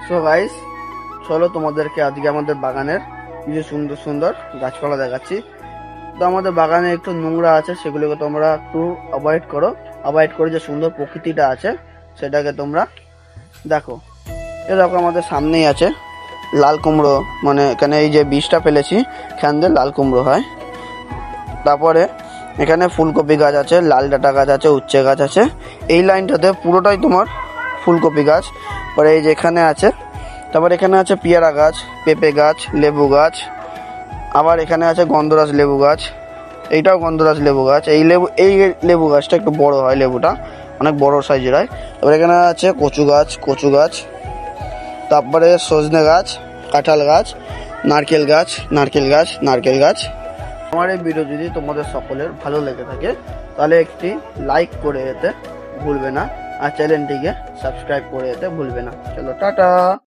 So guys, চলো তোমাদেরকে আজকে আমাদের বাগানের কিছু সুন্দর সুন্দর গাছপালা দেখাচ্ছি। তো আমাদের বাগানে একটু নোংরা আছে, সেগুলোকে তোমরা একটু অ্যাভয়েড করো। অ্যাভয়েড করে যে সুন্দর প্রকৃতিটা আছে সেটাকে তোমরা দেখো। এরকম আমাদের সামনেই আছে লাল কুমড়ো, মানে এখানে এই যে বীজটা ফেলেছি এখান দিয়ে লাল কুমড়ো হয়। তারপরে এখানে ফুলকপি গাছ আছে, লাল ডাঁটা গাছ আছে, উচ্ছে গাছ আছে। এই লাইনটাতে পুরোটাই তোমার ফুলকপি গাছ। পরে এই যে এখানে আছে, তারপর এখানে আছে পেয়ারা গাছ, পেঁপে গাছ, লেবু গাছ। আবার এখানে আছে গন্ধরাজ লেবু গাছ, এইটাও গন্ধরাজ লেবু গাছ। এই লেবু গাছটা একটু বড় হয়, লেবুটা অনেক বড় সাইজের হয়। তারপর এখানে আছে কচু গাছ। তারপরে সজনে গাছ, কাঁঠাল গাছ, নারকেল গাছ। আমার এই ভিডিও যদি তোমাদের সকলের ভালো লেগে থাকে তাহলে একটি লাইক করে যেতে ভুলবে না, আর চ্যানেলটিকে সাবস্ক্রাইব করে যেতে ভুলবে না। চলো টাটা।